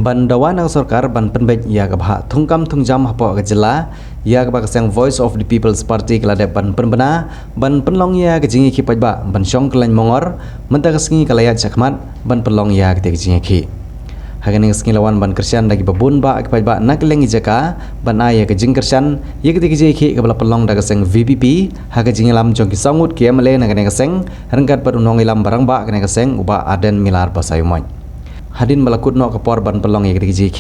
ban dawan ang sarkar ban penbej ya ka bha thungkam thungjam hapo ka jela ya ka basang Voice of the People's Party kelade ban penbena ban penlong ya ka jingi ki pajba ban syong kelain mongor menta ka singi kalaya jakmat ban penlong ya ka jingi ki hagan ng singi lawan ban Christian lagi babun ba ka pajba naklengi jaka ban aya ka jing Christian ya ka jingi ki ka bala penlong daga seng VPP haga jingi lam jong ki sangut ki amale na ka seng rengkat par unong ilam barang ba ka seng uba aden milar pasayumoy hadin balakut no kapor ban pelong ya kiji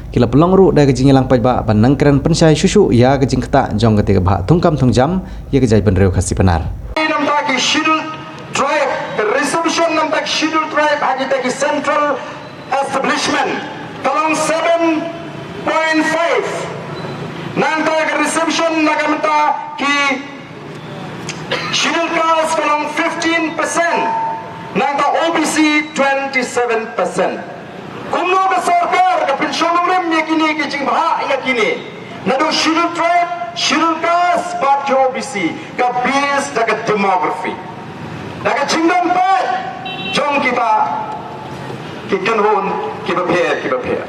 kila pelong ru da kiji ngilang pajba ban nangkran pensai susu ya kiji kata jong ketika bah tungkam tungjam ya kejai ban reu khasi penar nam ta ki scheduled tribe the resolution nam ta scheduled tribe hagi ta ki central establishment talong 7.5 nam ta ki resolution nagamta ki scheduled caste talong 15% nangka OBC 27%. Kumno ka sarkar ka pensyon rem yakini kijing baha yakini. Nado scheduled tribe, scheduled caste, but OBC ka based daga demography. Daga jingdon pa jong kita kikanhon kibaper.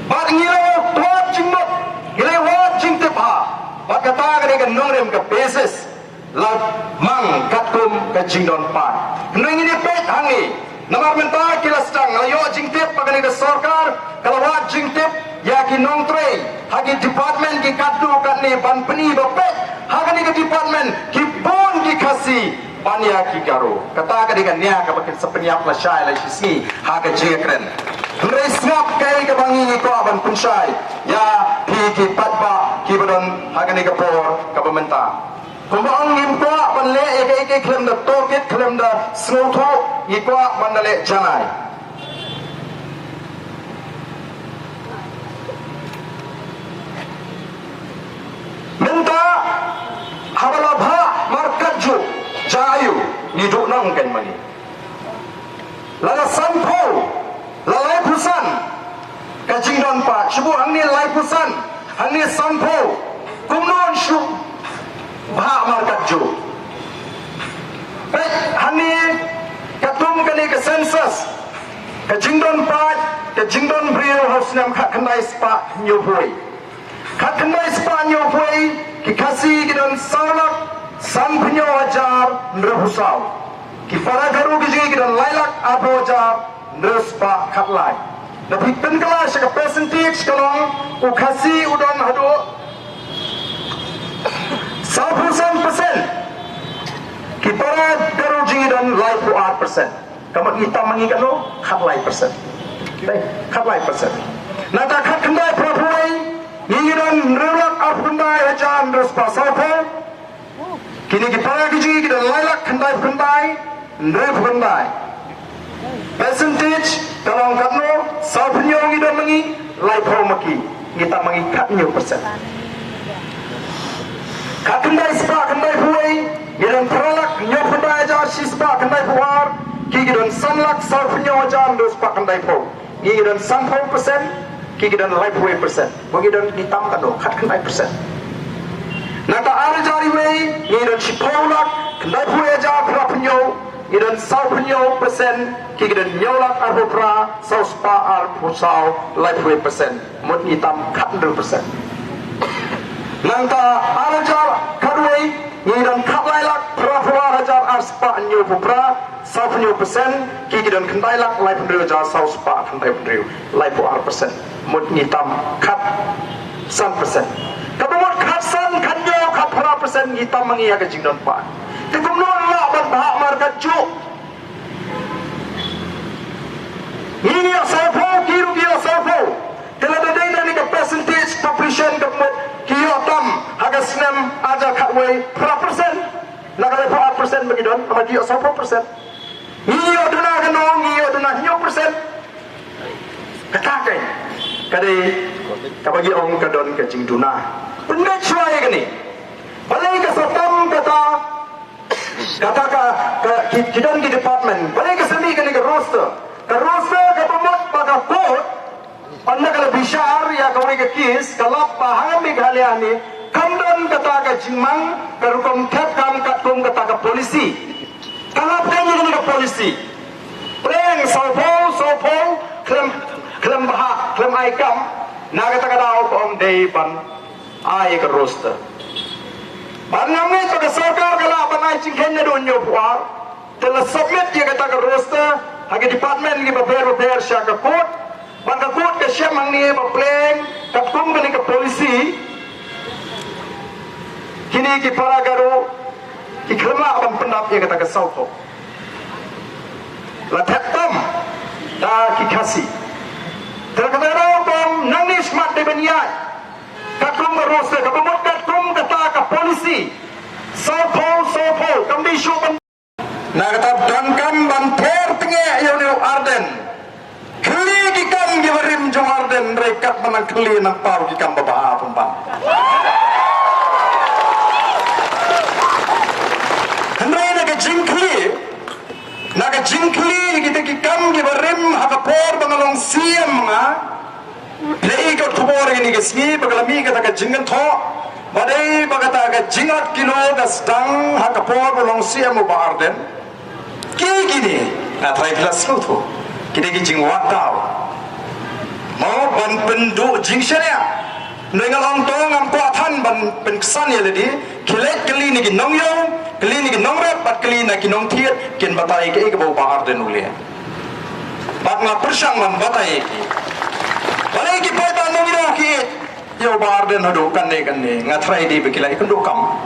Bat ngilaw tuat jingmot, ngilaw jingte pa. Bat kata ka nongrem ka basis laut mang katkum ka jingdon pa. Nang ini pet hangi namar menta kila stang ayo jingtip pagani ka sarkar kalawat jingtip ya ki nongtre hagi department ki kadu katni ban peni bapet hagani ka department ki bon ki khasi banya ki karo kata ka dengan nia ka bakin sepenyap la syai la sisi haga jekren Rai smok kai ka bangi ko aban punsyai ya ki patba ki badon hagani ka por ka pementa Kumbang ngimpa banle eke klem da toket klem da snowto ikwa bandale janai. Minta habalabha markaju jayu niduk nang kan mani. Lala sanpo lalai pusan kajing don pa shubu angni lalai pusan angni sanpo kumnon shu bah markat jo. Hani katum kani ke census ke jingdon pat ke jingdon brio house nam khat khandai spa nyopoi khat khandai spa nyopoi ki khasi kidon salak san phnyo ajar nrhusau ki para garu ki jigi kidon lailak abojar nrspa khatlai na phikten kala shaka percentage kalong u khasi udon hado 100% kita garu jingi dan life 8%. Kamu kita mengikat lo khat life persen. Khat life persen. Nata khat kendai prapuai jingi dan relak afkendai ajan terus pasapo. Kini kita jingi dan lailak kendai nerf kendai. Percentage kalau angkat lo salpnyo dan mengi life maki kita mengikat nyo persen. Kakendai spa kendai huai gidan peralak nyopendai ajar si spa kendai puar gidan sanlak salfnyo ajar dos spa kendai po gidan 10% gidan life way persen gidan hitam kado kat kendai persen nata arjari way gidan si polak kendai huai ajar prapnyo gidan salfnyo persen gidan nyolak arbopra sau spa arbosau life way persen mot hitam kat 2%. Nangka arajar kadway ngidan katlailak prafuar ajar arspa nyo pupra salfnyo persen kikidan kendailak lai pendriu jar sau spa kendai pendriu lai pu persen mut ngitam kat 100%. Kabumut kat san kanyo kat pra persen ngitam mangiya ke jingdon pa. Tikumnon la ban bahak markat juk. Ini asalpo kiru kiyo asalpo. Teladadai nani ke percentage population kemut kiyotam haga sinem aja katway persen nakale 4% bagi don sama kiyo 10%. Ngiyo duna ganong ngiyo duna ngiyo persen. Katakai kadai kabagi ong kadon ke jing duna. Benda cuai gani. Balai ke satam kata ka kidan di department. Balai ke semi gani ke roster. Ke roster ke pemot pada code Anda kalau bisyar ya kau ke kis kalau paham Meghalaya ni kamdan kata ke jingmang kerukum kam katkum kata ke polisi kalau kan jadi ke polisi Preng sopo klem klem bahak, klem aikam, naga takadao kom day ban ai ke roster. Ban ngamit pada sarkar kala ban ai cingken na donyo puar, telah submit dia kata ke roster, hagi department ni beber sya ke court, ban ke court ke sya mang ni bepleng, kapung ke ni ke polisi, kini ki para garu, ki kelma ban pendap dia kata ke saupo. La tetam, dah ki kasih. Terkadang kom nang ni smart de beniat. Kakum berose, kabumut kakum kata ke polisi. Sopo, kami syuban. Nak kata dangkan banter tengah yang Arden. Keli kikam giwarim jong Arden rekat menang keli nang pau kikam babaha pembang. Henry nak jingkli. Naga jingkli kita kikam gibarim hakapor bangalong siam nga lei ka kubor ini gesni bagalami kata ka jingan tho badai bagata ka jingat kilo ka stang hakapor bangalong siam ba Arden gini na trai plus tho kita ki jingwat tau mau ban pendu jingsanya nengalong to ngam ko athan ban pensan ya ledi kilet keli ni ki nongyo keli ni ki nongret pat keli na ki nongthiet kin batai ke bau bahar den ulia pat nga persang man batai ki balai ki pai ban nongiro ki yo bahar den hadu kan ne nga thrai di bekilai kan do kam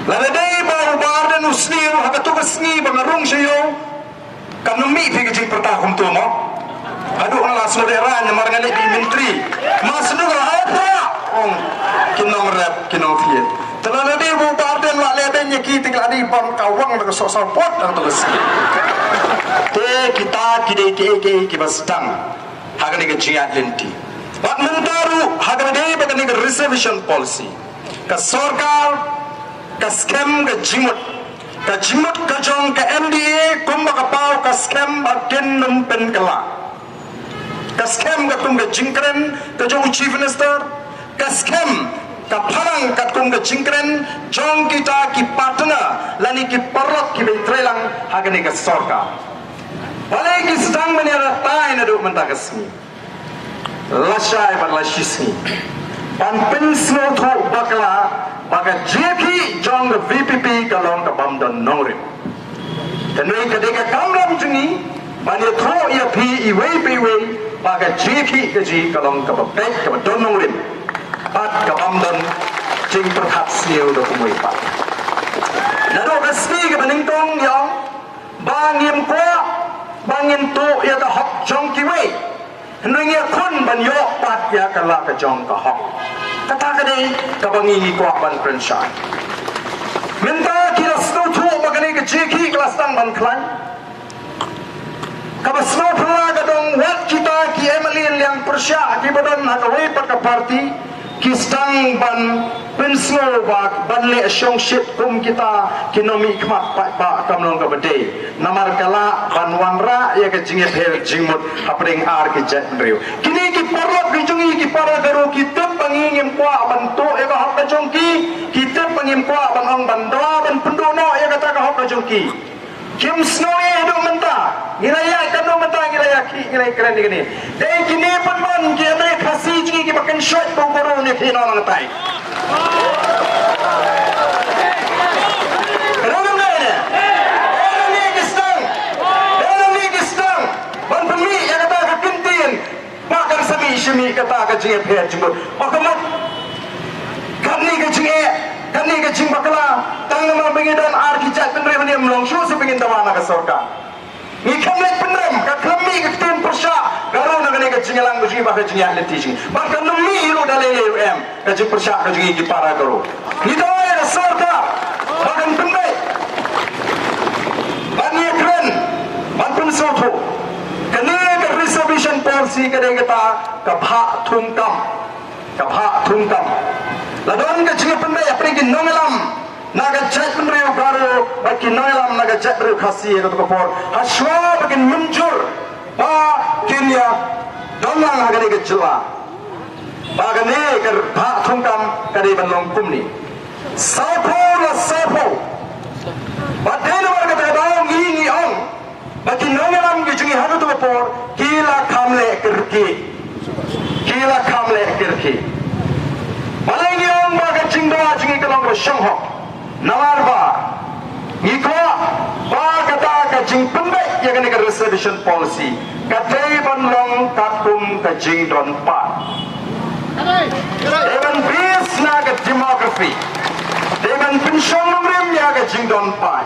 la dei bau bahar den usni ha ka to kasni bangarung sayo kan mi fi ki perta kum tu mo adu ala saudara nya marngane di menteri masnu apa kinong rap kinong fiat terlalu dia buka Arden mak leben nya kita keladi bang kawang dengan sok pot dan terus te kita kide kibas dang hagan ni kejiat lenti pak mentaru hagan dia bagan ni reservation policy ka sarkar ka scam ka jimut ka jong ka MDA kumba ka pau ka scam akin numpen kala ka scam ka tung ka jingkren ka jong chief minister ka scam ka parang kat kum ka jingkren jong kita ki partner lani ki parlok ki betrelang hagani ka sorka balai ki sedang menera tai na do mentakasmi lasai par lasisi pan pensno tho bakla baga JP jong VPP kalong ka bamdan nongrim tenoi ka deka kamram jungi bani tho ya pi iwe baga JP ka ji kalong ka babek ka don nongrim pat kabamdan jing perhat siu do kumui pat nado kasni ke beningtong yang bangim kwa bangin tu ya ka hok jong kiwei hendung ya kun ban yo pat ya kala ka jong ka hok kata ka dei ka bangi kwa ban prensai minta kira sno tu magani ke jiki kelas tang ban klan ka basno pula ka dong wat kita ki emelin yang persya ki badan hakawai pat ka party kistang ban penslo bak ban le syong shit kum kita kinomi kmat pa kamlong ka bede namar kala ban wanra ya ke jinge phel jingmut hapring ar ki jet riu kini ki parlok ki jungi ki para garu kita pangingim kwa ban to e ka hak jongki kita pangim kwa ban ong ban dra ban pendono ya kata ka hak jongki kim snowy do menta ngiraya kan do menta ngiraya ki ngirai keren ni dei kini pan ki ame khasi jingi ki bakan shot ko goro ne phino nang tai ronong ne enemy gistang ban pemi ya kata ka kintin makan sami shimi kata ka jingi phe jimbo okamat kani ka jingi kani ka jing bakala tang nama pengidan arkitek penrem ni melong shu se pengin tawana ka sorka ni khamlek penrem ka khammi ka tin persya garo na kani ka jingalang buji ba ka jingal letiji ba ka numi ro dale em ka jing persya ka jingi ki para garo ni tawa ka sorka ba kan penrai ba ni kren ba pun soto kani ka reservation policy ka de kata ka bha thungkam ladon ka jinga penrai apre ki nongelam naga chat penrai garo ba ki nongelam naga chat penrai khasi ka to por haswa ba ki munjur ba kinya donlang agane ka jela ba ga ne ka bha thungkam ka de ban long kumni sapo ba dena war ka da ngi ong ba ki nongelam ki jinga hanu tu por kila kamle kerki malang yang baga jingda jingi kalong bersyangho namar ba ngikwa ba kata ka jing pembek yang ni reservation policy katai banlong katum ka jing don pa dengan bis na ka demography dengan pensiun nomrim ya ka jing don pa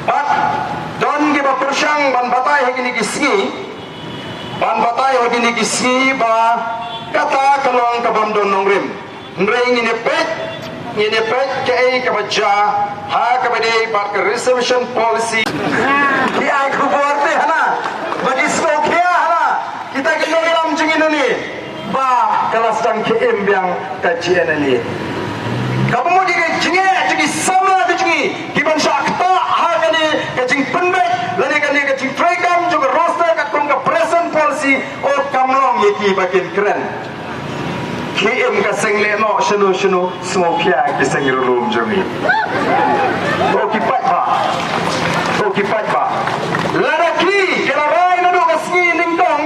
but don give a persyang ban batai hegini gisi ba kata kalong kabam don nongrim nreng ini pet kay kabaja ha kabade bat ka reservation policy ki ay kuborte hana bagi smoke hana kita dalam jingin ni ba kelas dan KM yang kajian ni kamu jadi jingi sama jingi kiban syakta ha kani kajing pendek lani kani kajing program juga roster katong ka present policy or kamlong yaki bakin keren KM ka sengle no shunu smoke ya ki sengir room jami okipat ba ladaki kala rai na do ka sni ningtong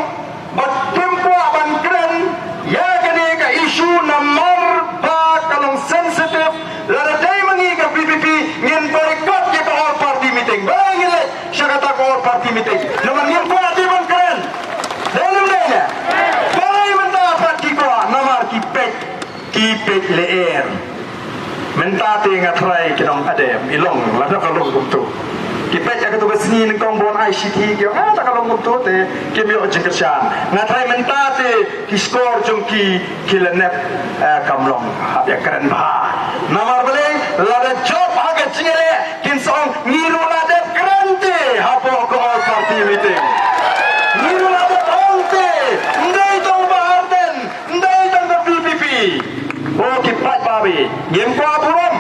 bat tempo ban keren ya kani ka issue namar ba kalong sensitive ladai mangi ka PPP ngin boycott ke all party meeting bangile syakata all party meeting naman ngin party ban keren dalam dana bai menta party ko namar kipet leer mentate ngatrai kinong adem ilong lada kalong gumtu kipet ya ketu besni nengkong bon ICT kyo ta kalong gumtu te kimyo jengkershan ngatrai mentate kiskor jongki kilenep kamlong ya keren bah namar bele lada job aga jingele kinsong ngiru lada kerente hapo ko all party meeting ngiru lada onte ndai tong baharden ndai tong PPP kipat babi ngem kwa burom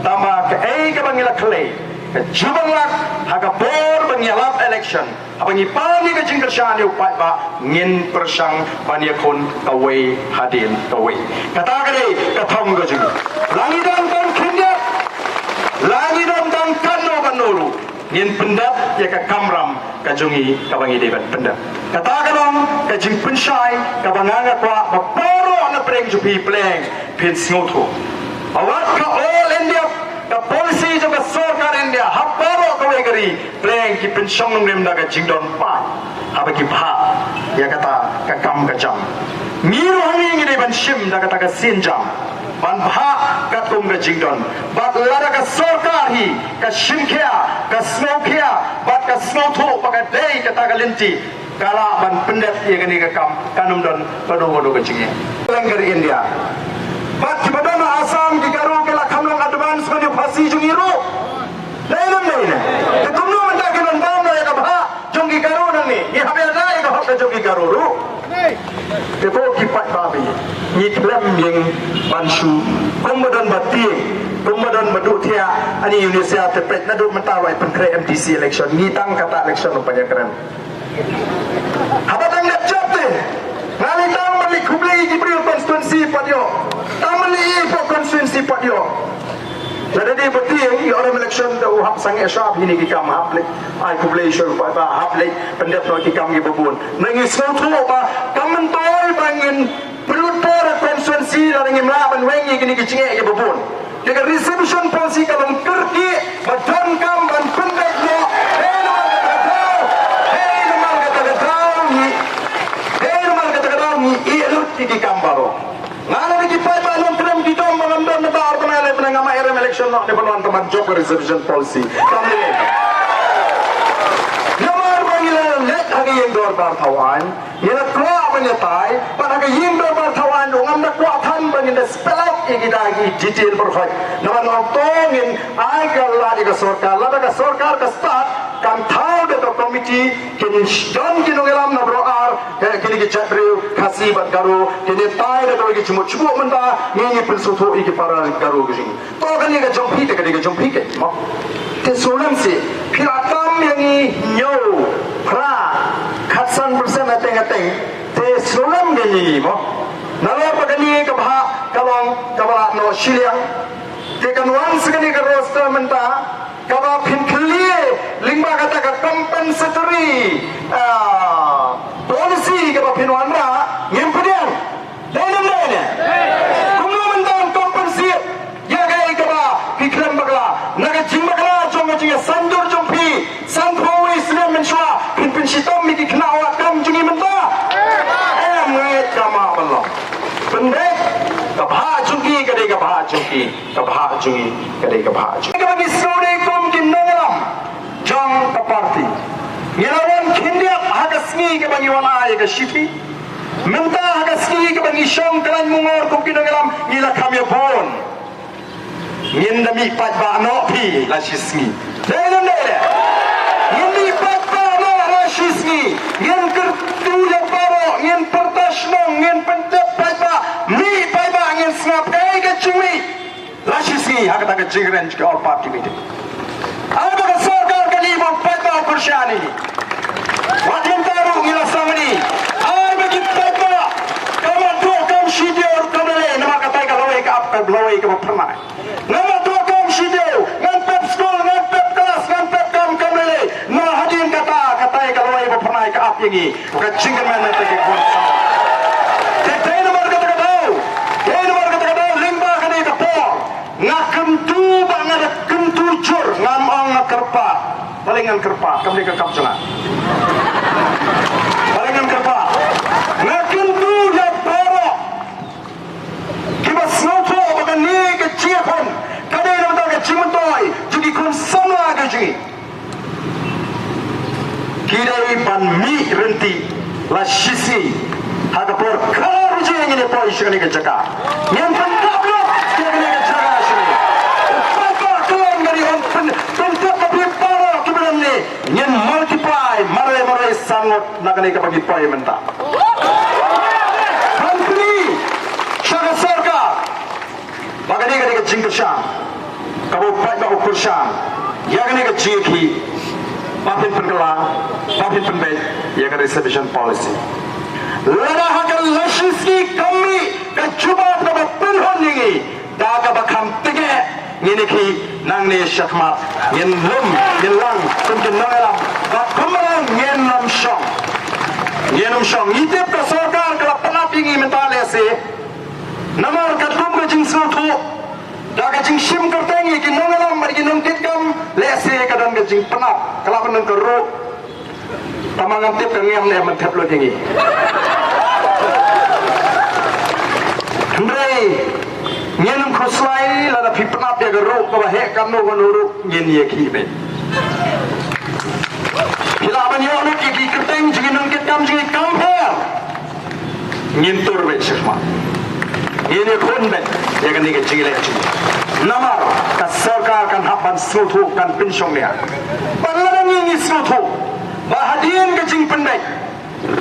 tambah ke ka bangila clay ke jubang lak haga bor bangilap election abangi pani ke jingkel shani upat ba ngin persang paniakon away hadin away kata kare kathong ga jing langidam tan khinyap langidam tan kanno banuru ngin pendap ya ka kamram ka jungi ka bangi debat pendap kata kalong ka jing pensyai ka banganga kwa baporo na preng jupi pleng pin snoto awat ka all India ka policy jo ka sarkar India haparo ka wegari pleng ki pensyong ngrem da ka jingdon pa abaki bha ya kata ka kam ka jam miru hangi ngi ban shim da kata ka sin jam ban bha ka tum ka jingdon bat lara ka sarkar hi ka shimkhya ka smokhya bat ka snoto pa ka dei kata ka linti kala ban pendet ye gani ka kam kanum don padu ka jingi lengari India bat kibadana asam ki garu kala kamlang advance ko ni phasi jungiru lainam lain te kumno manta ke non bam ya ka bha jungi garu nang ni ye habe na ye ka hok jungi garu ru te ko ki pat babi ni klem yeng banshu komodan bati komodan madu thia ani Indonesia te pret na do menta wai penkre MTC election ni tang kata election upanya keren habatang nak jate ngali tang mali kublai Jibril constituency padio tamali po constituency padio jadi betul orang election tu hak sangat syab ini kita mahaplek ai kublai syul pa haplek pendep no kita ngi bubun nangi sotu ba kamentoi bangin pelupor constituency la ngi mlaban wengi gini kicing ke bubun dengan reception policy kalau kerki badan kam ban pendek no iki kambaro ngala di kipai balon krem di dom mengambil nebar penale penengama RM election no ne penuan teman job reservation policy kami nomor bangila let hagi yang dor bar tawan yana kwa menyatai pada yang dor bar tawan ngam na kwa than bangila spell out iki dagi detail perfect nomor ngtongin ai kala di sarkar la ka sarkar ka start kan thau de committee kin don kinungelam na broar kini ki chabriu khasi bat garu kini tai de ki chmu manda ni pilsutu iki para garu gi to kani ga jompi ke ma te solam se philatam yangi nyo pra khatsan persen ateng te solam gani mo nala pagani ka bha kalong kabala no shiliang te kanwan sagani ka roster menta kaba phin khliye lingba kata ke compensatory policy ke Pinuan Ra ngimpian dalam ni kumno mentan compensate ya gay ke ba pikram bagla naga jimbagla jong jing sanjur jong pi sanpoi islam menshwa pin sitom mi kena awak kam jungi menta ngai kama balong pendek kabha jungi kadai kabha jungi kabha jungi bagi sore kom kinnalam jong party ngelawan kindia hagasni ke bagi wana ya ke shiti menta hagasni ke bagi shong kalan mungor kom kinnalam ngila kami bon ngin dami pat ba no pi la shisni dalam dele ngin mi pat ba no la shisni ngin kertu ya baro ngin pertasno ngin pentep pat ba mi pat ba ngin snap kai ke cumi la shisni hakata ke jigran ke or party meeting ada ke sarkar kali mo pat ba kurshani wadim taru ngila samani ay bagi pat ba kama do kam shidior kamale nama katai ka lawai ka ap ka lawai ka pernah nama do kam shidio ngan pep school ngan pep kelas ngan pep kam kamale na hadin kata katai ka lawai ka pernah ka ap yangi ka jingan man ta ke kon sa te nomor kata limba kani ka por ngakentu ba ngada kentu jur ngamang ngakerpa palingan kerpa kami ka kapjana palingan kerpa ngakentu ya poro kiba snoto ba ni ke chiapon kadai na ta ke chimantoi jugi kun samla ke jugi kidai pan mi renti la shisi hagapor kala ruje ngene poi shani ke jaka yang pentaplo ke ngene ke jaka shani papa kalam ngari on pentap pa paro kibelam ni nyen multiply mare sangot nakani ka bagi poi menta country shaka sarka bagani ka jingkashan kabo pat ba ukurshan yagani ka jiki Papin penkala, papin penbet, ya kan reservation policy. Lada hakal lashiski kami kecuba kaba penhon ini, daga bakam tege ini ki nang ne syakmat, yen lum, yen lang, kumkin nangalam, bakumalang yen nam shong, itip ka sarkar kala penapingi mentale se, namar katum ka jing sutu, daga jing shim kertengi ki nangalam mari ki nungkit kam lese kadang ka jing penap. Kalau menang keruk, tamangan tip kengem ni mentep lo tinggi. Hendai, nyenam khuslai, lada pipenap dia keruk, kau hek kamu menurut nyen ye kibe. Bila banyak orang kiki kerteng, jadi nungkit kam jadi kamper, nyentur bersama. Ini konben, ya kan ni kecil lagi. Namar, kasarkar kan hapan suatu kan pensiun dia. Panlaran ini suatu, bahadian kecing pendek.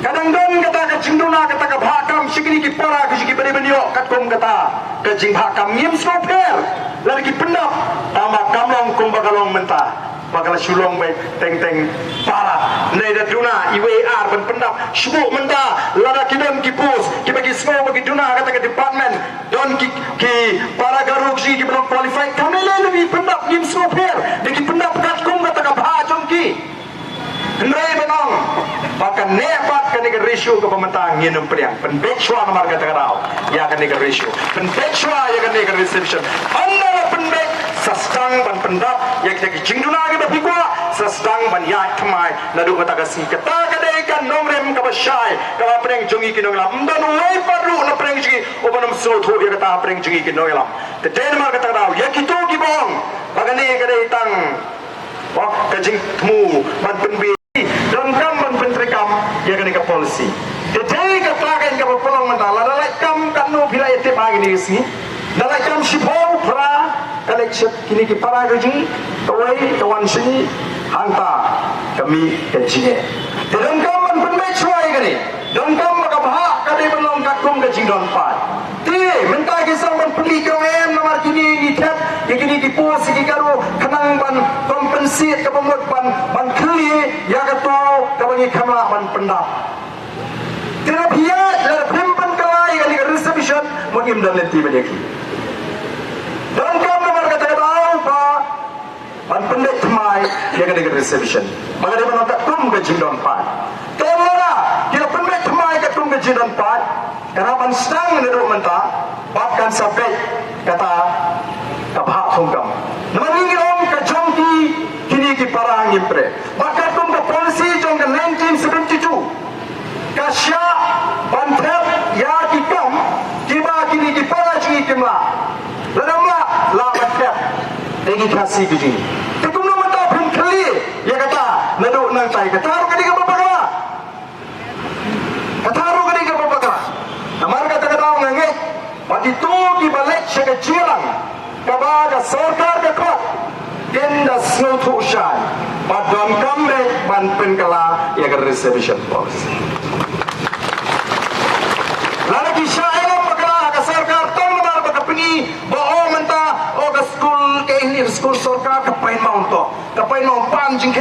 Kadang-kadang kata kecing dona kata kebhakam sikini kipara kecing beri-beriok katkom kata kecing bhakam ngim soper. Lagi pendap, tamak kamlong kumbakalong mentah. Bakal sulong baik teng para nei da duna IWR pendap syubuk mentah lada kidon kipus kibagi semua bagi duna kata ke department don ki para garuk si ki belum qualified kami lebih pendap ngim soper bagi pendap katkum kata ke bhajong ki Hendrai benong bahkan nepat kan ke ratio ke pementang nginum priang penbechwa nomor kata kerau ya kan ke ratio penbechwa ya kan ke reception anda penbech sastang ban pendap ya kita jingduna ke bapikwa sastang ban ya kemai nadu kata kasi kata kadai kan nomrem ke basyai kalau preng jungi kinonglam dan wai paru na preng jungi obanam sotho ya kata preng jungi kinonglam teten nomor kata kerau ya kitu kibong bagani kadai tang wah kajing temu ban penbi dan kam pentrikam ya kan ke polisi tete ke tlakan ke pelong mentala dalai kam kanu bila ete pagi ni sini dalai kam sipau pra collection kini ki para gaji kawai kawan sini hanta kami kecine dan kam penbechwai gani dan kam makabha kadai belong kakum gaji don pat ti mentai kisang ban peli kawem nomor kini ni tap kini ki pos ki karo kanang ban kompensate ke pemut ban kli ya kato kabangi kamla ban pendap terapia la pempan kalai kali reservation mungkin dan lenti bedeki dan kam nomor kata tahu pa ban pendek mai ya kada reservation maka dia menontak tum ke jindon pat tolonglah kita pembek thmai ke tum ke jindon pat karena ban stang neduk menta batkan sampai kata kabha thungkam namangi om ke jongki kini ki parang impre maka tum ke polisi jong ke 1972 kasya banthep ya kikam kiba kini ki para ji kimla ladamla la banthep lagi kasih gini tekum nama tak pun kali ya kata naduk nang tai kata ru kadi ka papakala kata ru kadi ka papakala amar kata kata ngangai pati tu ki balik sega jilang kabaga sarkar ka kot tenda snutu shan padon kambe ban penkala ya ka reservation policy lagi syairan pakala ka sarkar tong namar bakapini bao menta o ka school ke ini school sarkar kapain mau to kapain mau panjing